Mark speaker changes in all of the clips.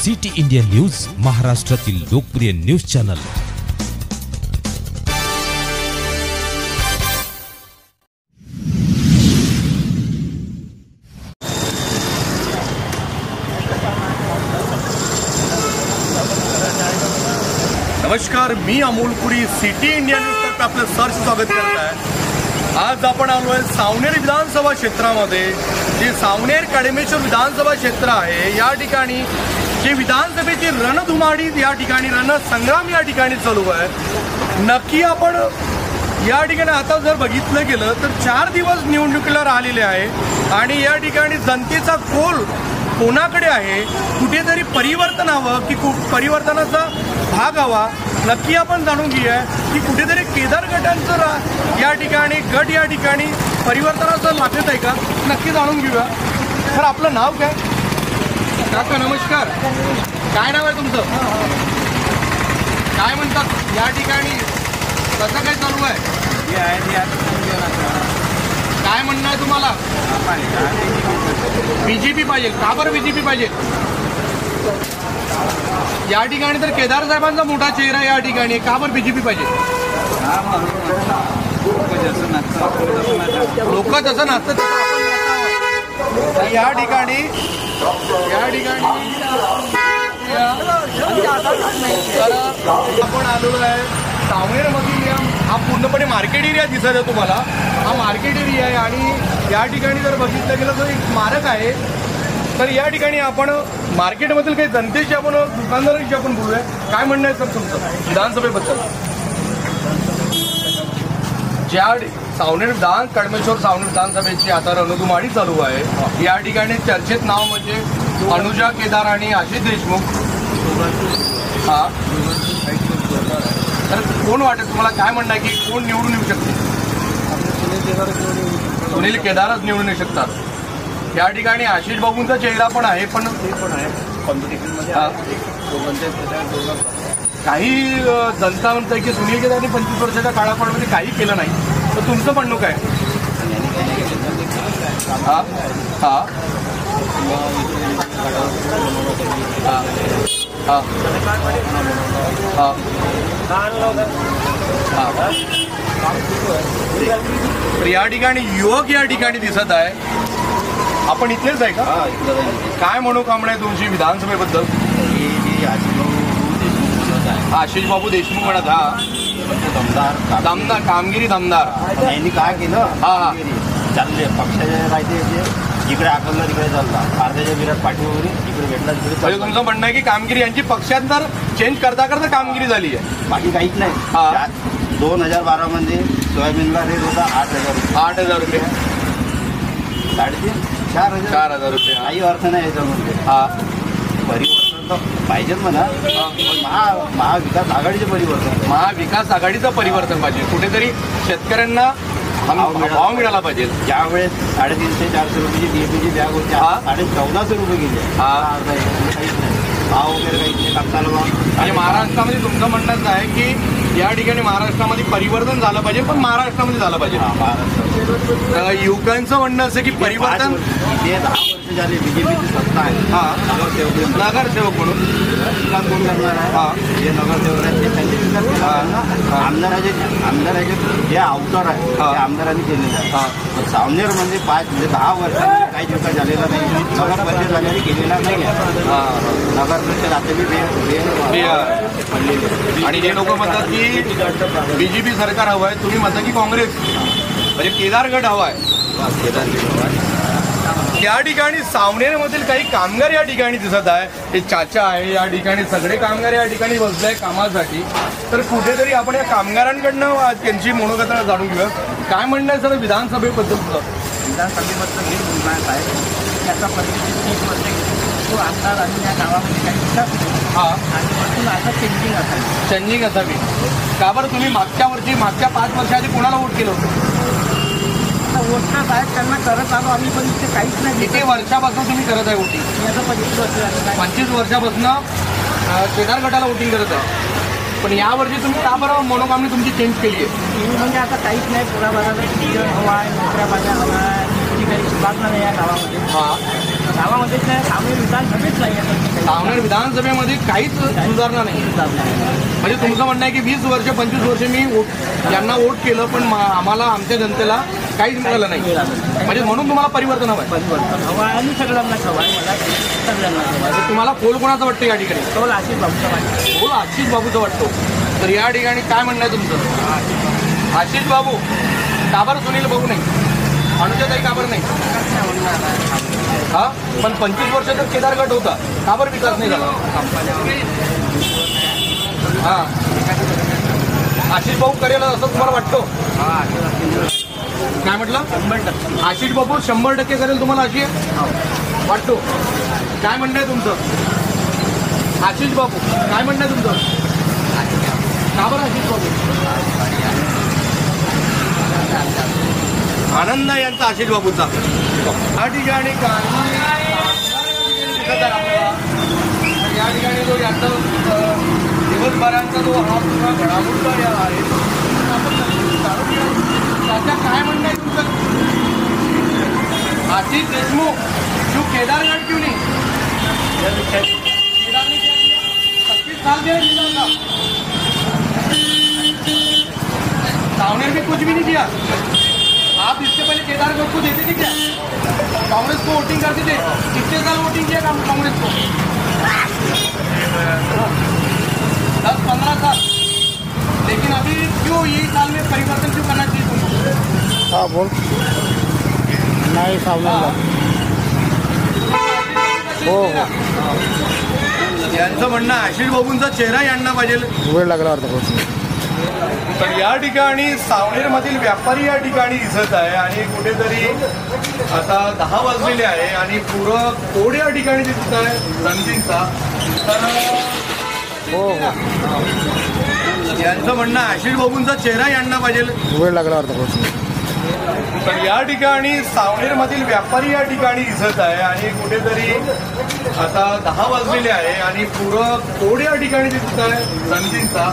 Speaker 1: City India news, महाराष्ट्रातील लोकप्रिय news channel.
Speaker 2: नमस्कार, मी अमोल पुरी, सिटी इंडिया न्यूज तर्फे आपलं सहर्ष स्वागत करत आहे। आज आपण आलोय सावनेर विधानसभा क्षेत्रामध्ये, जे सावनेर कडेमेश्वर विधानसभा क्षेत्र आहे। या ठिकाणी जे विधानसभेची रणधुमाळी, या ठिकाणी रणसंग्राम या ठिकाणी चालू आहे। नक्की आपण या ठिकाणी आता जर बघितलं गेलं तर 4 दिवस निवडणुकीला राहिलेले आहे आणि या ठिकाणी जनतेचा कौल कोणाकडे आहे, कुठेतरी परिवर्तन हवं की परिवर्तनाचा भाग हवा, नक्की आपण जाणून घेऊया की कुठेतरी केदार गटांचं या ठिकाणी गट या ठिकाणी परिवर्तनाचं लागत आहे का, नक्की जाणून घेऊया। सर, आपलं नाव काय? काका नमस्कार, काय नाव आहे तुमचं? काय म्हणतात या ठिकाणी कसं काय चालू आहे? काय म्हणणं आहे तुम्हाला? बीजेपी पाहिजे का? बरं बीजेपी पाहिजे? या ठिकाणी तर केदार साहेबांचा मोठा चेहरा या ठिकाणी, का बरं बीजेपी पाहिजे? लोक जसं नाचतात तसं आपण या ठिकाणी आपण आलेलो आहे सावनेरमधील हा पूर्णपणे मार्केट एरिया दिसत आहे तुम्हाला। हा मार्केट एरिया आहे आणि या ठिकाणी जर बघितलं गेलं तर एक स्मारक आहे। तर या ठिकाणी आपण मार्केटमधील काही जनतेशी, आपण दुकानदारांशी आपण बोलूया। काय म्हणणं आहे सर तुमचं विधानसभेबद्दल? ज्या सावनेर कडेमेश्वर सावनेर विधानसभेची आता रणधुमाळी चालू आहे, या ठिकाणी चर्चेत नाव म्हणजे अनुजा केदार आणि आशिष देशमुख। हा, तर कोण वाटत तुम्हाला? काय म्हणणं आहे की कोण निवडून येऊ शकते? सुनील केदारच निवडून येऊ शकतात। या ठिकाणी आशिष बाबूंचा चेहरा पण आहे, पण कॉम्पिटिशनमध्ये काही जनता म्हणते की सुनील केदारने 25 वर्षाच्या काळापणामध्ये काही केलं नाही, तर तुमचं म्हणणं काय? हा हा तर या ठिकाणी युवक या ठिकाणी दिसत आहे। आपण इथलेच आहे का? काय मनोकामना आहे तुमची विधानसभेबद्दल? आशिष बाबू देशमुख म्हणत, हा दमदार कामगिरी, दमदार
Speaker 3: यांनी काय केलं?
Speaker 2: हा
Speaker 3: चालले पक्षाच्या राहते इकडे आकलला, तिकडे चालला, भारताच्या विराट पाटील वगैरे इकडे भेटला,
Speaker 2: म्हणजे तुमचं म्हणणं आहे की कामगिरी यांची पक्षात तर चेंज करता करता कामगिरी झाली आहे,
Speaker 3: बाकी काहीच नाही। 2012 मध्ये सोयाबीनला रेट होता 8,000 रुपये, 3,500 4,000
Speaker 2: रुपये।
Speaker 3: काही अर्थ नाही याच्यामध्ये।
Speaker 2: हा,
Speaker 3: परिवर्तन तर पाहिजे म्हणा, महाविकास आघाडीचे परिवर्तन,
Speaker 2: महाविकास आघाडीचं परिवर्तन पाहिजे। कुठेतरी शेतकऱ्यांना भाव मिळाला पाहिजे।
Speaker 3: ज्यावेळेस 350-400 रुपयाची DAPची बॅग होती, 14,500 रुपये गेले। भाव वगैरे काही टाकताना
Speaker 2: आणि महाराष्ट्रामध्ये तुमचं म्हणणंच आहे की या ठिकाणी महाराष्ट्रामध्ये परिवर्तन झालं पाहिजे, पण महाराष्ट्रामध्ये झालं पाहिजे। युवकांचं म्हणणं असं की परिवर्तन
Speaker 3: 10 वर्ष झाले बीजेपीची सत्ता आहे।
Speaker 2: हा,
Speaker 3: नगरसेवक म्हणून कोण करणार आहे? हा, जे नगरसेवक आहेत ते त्यांचे आमदाराचे जे अवतार आहे ते आमदारांनी केलेले आहे। सावनेर म्हणजे 10 वर्षांमध्ये काहीच विकास झालेला नाही, नगर परिषद झालेली केलेला नाही आहे। नगर परिषद आता
Speaker 2: आणि जे लोक म्हणतात की बीजेपी सरकार हवं आहे, तुम्ही म्हणता की काँग्रेस म्हणजे केदार गट हवा आहे। या ठिकाणी सावनेरमधील काही कामगार या ठिकाणी दिसत आहे, हे चाचा आहे, या ठिकाणी सगळे कामगार या ठिकाणी बसले आहे कामासाठी। तर कुठेतरी आपण या कामगारांकडनं त्यांची मनोगत जाणून घेऊया। काय म्हणणं आहे सर विधानसभेबद्दल?
Speaker 3: विधानसभेबद्दल हे म्हणणं आहे, त्याचा परिस्थिती 30 वर्ष तो आमदार आणि या गावामध्ये काही विकास आणि आता
Speaker 2: चेंजिंग असावी। का बरं तुम्ही मागच्या 5 वर्षाआधी कोणाला वोट केलं होतं?
Speaker 3: वोटनं साहेब त्यांना करत आलो आम्ही, पण इथे काहीच नाही।
Speaker 2: किती वर्षापासून तुम्ही करत आहे वोटिंग?
Speaker 3: याचं 25 वर्ष झालं।
Speaker 2: 25 वर्षापासून केदार गटाला वोटिंग करत आहे, पण यावर्षी तुम्ही का बरं मनोकामनी तुमची चेंज केली आहे?
Speaker 3: म्हणजे आता काहीच नाही, पुरा भागाला हवा आहे, नोकऱ्या पाहिजे हवा आहे, काही सुधारणा नाही या गावामध्ये।
Speaker 4: गावामध्येच नाही, सावनेर विधानसभेच नाही आहे.
Speaker 2: सावनेर विधानसभेमध्ये काहीच सुधारणा नाही. म्हणजे तुमचं म्हणणं आहे की 20 वर्ष 25 वर्ष मी यांना वोट केलं पण आम्हाला आमच्या जनतेला काहीच मिळालं नाही. म्हणजे म्हणून तुम्हाला परिवर्तन हवं आहे.
Speaker 4: परिवर्तन हवं आहे आणि सगळ्यांनाच हवं आहे. मला सगळ्यांना हवं आहे.
Speaker 2: तुम्हाला कोल कोणाचं वाटतं या ठिकाणी?
Speaker 4: तो आशिष बाबूचा वाटतं.
Speaker 2: कोल आशिष बाबूचं वाटतो. तर या ठिकाणी काय म्हणणं आहे तुमचं? आशिष बाबू का बरं सुनील बाबू नाही? अनुजाताई का बरं नाही? हा पण 25 वर्ष तर केदार गट होता, का बरं विकास नाही झाला? हा आशिष बाबू करेल असं तुम्हाला वाटतं? काय म्हटलं?
Speaker 4: 100%.
Speaker 2: आशिष बाबू 100% करेल तुम्हाला अशी वाटतो? काय म्हणणं आहे तुमचं? आशिष बाबू काय म्हणणं आहे तुमचं? का बरं आशिष बाबू? आनंद आहे यांचा आशिष बाबूचा. या ठिकाणी या ठिकाणी जो यांचा दिवसभरांचा जो हा पूर्ण घडामोड आहे त्याच्या काय म्हणणं आहे तुमचं? आशिष देशमुख जो केदारगढ़ क्यों नहीं? केदार ने क्या किया? 25 साल दे दिया, सावनेर में कुछ भी नहीं दिया. आप इससे पहले केदारगढ़ को देते थे क्या? कांग्रेस को वोटिंग करते थे. कितने साल वोटिंग किया कांग्रेस को? 10-15 साल. लेकिन अभी क्यों ये साल में परिवर्तन क्यों करना चाहिए तुमको?
Speaker 5: हाँ बोल. नाही सावनेरला. हो हो.
Speaker 2: यांचं म्हणणं आशिष बाबूंचा चेहरा यांना पाहिजे.
Speaker 5: वेळ लागला वाटतं.
Speaker 2: तर या ठिकाणी सावनेरमधील व्यापारी या ठिकाणी दिसत आहे आणि कुठेतरी आता 10 वाजलेले आहे आणि पुरं कोड या ठिकाणी दिसत आहे रणजिंगचा. तर
Speaker 5: हो हो.
Speaker 2: यांचं म्हणणं आशिष बाबूंचा चेहरा यांना पाहिजे.
Speaker 5: वेळ लागला वाटतं.
Speaker 2: तर या ठिकाणी सावनेरमधील व्यापारी या ठिकाणी दिसत आहे आणि कुठेतरी आता 10 वाजलेले आहे आणि पुरं कोड या ठिकाणी दिसत आहे रणजिंगचा.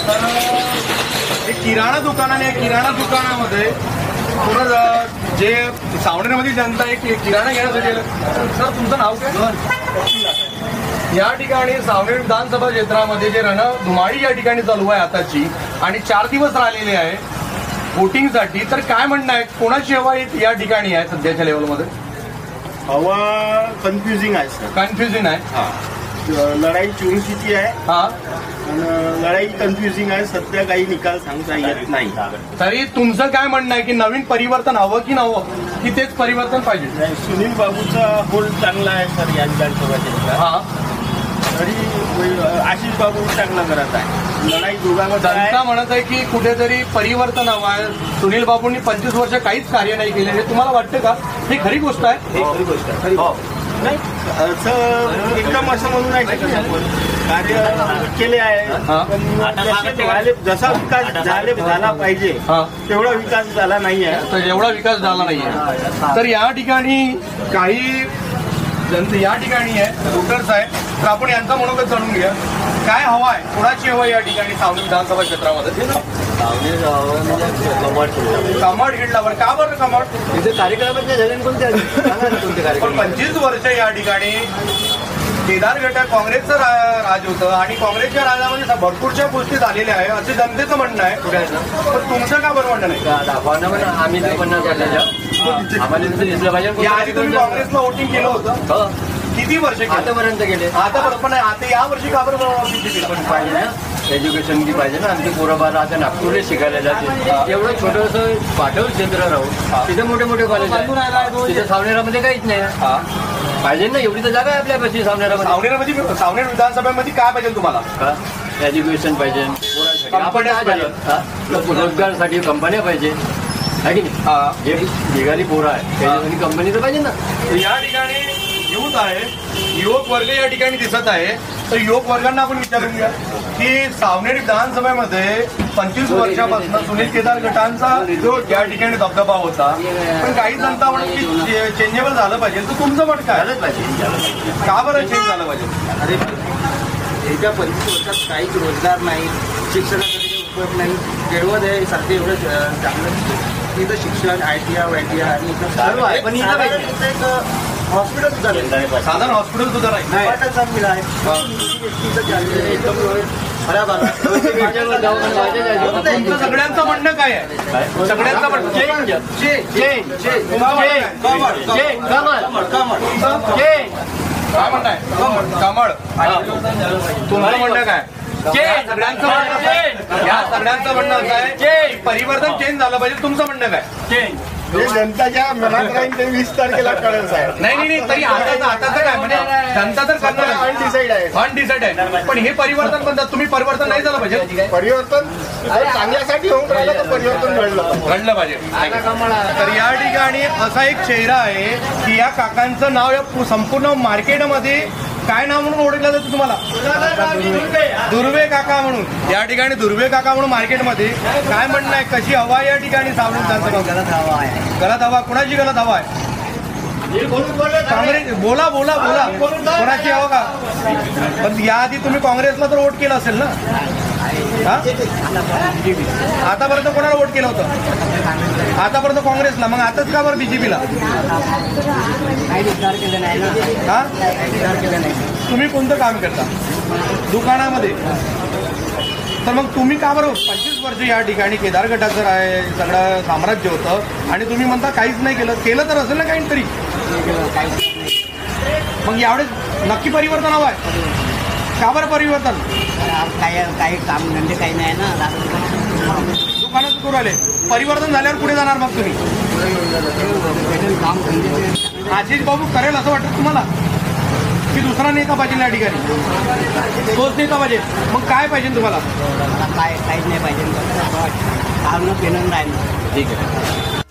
Speaker 2: तर एक किराणा दुकान आणि किराणा दुकानामध्ये पूर्ण जे सावनेरमधील जनता एक किराणा घेण्यासाठी आलं. सर तुमचं नाव काय? या ठिकाणी सावनेर विधानसभा क्षेत्रामध्ये जे रणधुमाळी या ठिकाणी चालू आहे आताची आणि 4 दिवस राहिलेले आहे वोटिंगसाठी. तर काय म्हणणं आहे, कोणाची हवा या ठिकाणी आहे सध्याच्या लेवलमध्ये?
Speaker 3: हवा कन्फ्युजिंग आहे सर.
Speaker 2: कन्फ्युजन आहे.
Speaker 3: हा लढाई चुरशीची आहे.
Speaker 2: हा
Speaker 3: लढाई कन्फ्युजिंग आहे. सध्या काही निकाल सांगता येत नाही.
Speaker 2: तरी तुमचं काय म्हणणं आहे की नवीन परिवर्तन हवं की नवं की तेच परिवर्तन पाहिजे?
Speaker 3: सुनील बाबूचा होल्ड चांगला आहे सर या विधानसभा.
Speaker 2: हा
Speaker 3: तरी आशिष बाबू चांगला करत आहे. लढाई दोघांमध्ये
Speaker 2: जनता म्हणत आहे की कुठेतरी परिवर्तन हवं आहे. सुनील बाबूंनी 25 वर्ष काहीच कार्य नाही केले. हे तुम्हाला वाटतं का? ही खरी गोष्ट आहे.
Speaker 3: खरी गोष्ट आहे. नाही असं एकदम असं म्हणून नाही शकत आपण. कार्य केले आहे पण जसा विकास झाला पाहिजे तेवढा विकास झाला नाही आहे.
Speaker 2: तर एवढा विकास झाला नाहीये. तर या ठिकाणी काही जनता या ठिकाणी आहे, वोटर्स आहे. तर आपण यांचा मनोगत जाणून घ्या. काय हवा आहे, कोणाची हवा या ठिकाणी सावनेर विधानसभा क्षेत्रामध्ये? कमाड हिडलावर. का बरं कमाड?
Speaker 3: तिथे कार्यक्रम झाले कोणते?
Speaker 2: 25 वर्ष या ठिकाणी केदार गट काँग्रेसचं राज होतं आणि काँग्रेसच्या राजामध्ये भरपूरच्या गोष्टी झालेल्या आहे असे जनतेचं म्हणणं आहे. पण तुमचं का बरं म्हणणं नाही?
Speaker 4: आम्ही तर म्हणणं आम्हाला दिसलं पाहिजे.
Speaker 2: याआधी तुम्ही काँग्रेसला वोटिंग केलं होतं. किती वर्ष
Speaker 4: आतापर्यंत गेले.
Speaker 2: आता पण आता या वर्षी का बरं
Speaker 4: पाहिजे ना, एज्युकेशन की पाहिजे ना. आमची पोरं बारा आता नागपूरला शिकायला जाते. एवढं छोटंसं पाठवून केंद्र राहून तिथे मोठे मोठे कॉलेज आहे. तिथे सावनेरामध्ये काहीच नाही. पाहिजे ना, एवढी तर जागा आहे आपल्यापाशी सावनेरामध्ये.
Speaker 2: सावनेर विधानसभेमध्ये काय पाहिजे तुम्हाला?
Speaker 4: एज्युकेशन पाहिजे, रोजगारसाठी कंपन्या पाहिजे आहे की नाही. जे निघाली पोरं आहे त्याच्यासाठी कंपनी तर पाहिजे ना.
Speaker 2: या ठिकाणी युथ आहे, युवक वर्ग या ठिकाणी दिसत आहे. तर युवक वर्गांना आपण विचारून घ्या की सावनेर विधानसभेमध्ये 25 वर्षापासून सुनील केदार गटांचा जो या ठिकाणी दबदबा होता. पण काही जनता म्हणत की चेंजेबल झालं पाहिजे. तर तुमचं मत काय?
Speaker 3: झालंच पाहिजे.
Speaker 2: का बरं चेंज झालं पाहिजे?
Speaker 3: अरे येत्या 25 वर्षात काहीच रोजगार नाही, शिक्षणासाठी उपयोग नाही. केळवद आहे सारखे एवढं चांगलं इथं शिक्षण ITI आणि सर्व आहे. पण इथं हॉस्पिटल सुद्धा नाही.
Speaker 2: साधारण हॉस्पिटल सुद्धा नाही.
Speaker 3: वाटत चांगली आहे.
Speaker 2: तुमचं सगळ्यांचं म्हणणं काय आहे? सगळ्यांचं म्हणणं काय म्हणताय? कमळ. तुमचं म्हणणं काय? सगळ्यांचं म्हणणं या सगळ्यांचं म्हणणं असं आहे की परिवर्तन चेंज झालं पाहिजे. तुमचं म्हणणं काय?
Speaker 3: जनताच्या मनात राहील ते 20 तारखेला कळेल साहेब.
Speaker 2: नाही तरी आता काय म्हणजे जनता तर करणार
Speaker 3: अनडिसाईड आहे.
Speaker 2: अनडिसाईड आहे. पण हे परिवर्तन म्हणतात तुम्ही, परिवर्तन नाही झालं पाहिजे.
Speaker 3: परिवर्तन चांगल्यासाठी होऊन राहिलं तर परिवर्तन
Speaker 2: घडलं पाहिजे. तर या ठिकाणी असा एक चेहरा आहे की या काकांचं नाव या संपूर्ण मार्केटमध्ये काय नाव म्हणून ओळखलं जातं तुम्हाला? दुर्वे काका म्हणून. या ठिकाणी दुर्वे काका म्हणून मार्केटमध्ये काय म्हणणं आहे? कशी हवा या ठिकाणी सावरून त्यांचं? गलत हवा. कुणाची गलत हवा आहे? काँग्रेस. बोला कोणाची हवा का? पण याआधी तुम्ही काँग्रेसला तर वोट केलं असेल ना? आतापर्यंत कोणाला वोट केलं होतं? आतापर्यंत काँग्रेसला. मग आताच का बरं बीजेपीला? हा, तुम्ही कोणतं काम करता? दुकानामध्ये. तर मग तुम्ही का बरं 25 वर्ष या ठिकाणी केदार गटाचं आहे सगळं साम्राज्य होतं आणि तुम्ही म्हणता काहीच नाही केलं तर असेल ना काहीतरी. मग यावेळेस नक्की परिवर्तन हवं आहे. का बरं परिवर्तन?
Speaker 6: काही काम धंदे काही नाही ना.
Speaker 2: दुकानात करू आले. परिवर्तन झाल्यावर पुढे जाणार मग तुम्ही?
Speaker 6: काम धंदे
Speaker 2: आशिष बाबू करेल असं वाटतं तुम्हाला की दुसरा नेता पाहिजे या ठिकाणी? तोच नेता पाहिजे. मग काय पाहिजे तुम्हाला?
Speaker 6: काहीच नाही पाहिजे. खाणं पिणं राहिलं.
Speaker 2: ठीक आहे.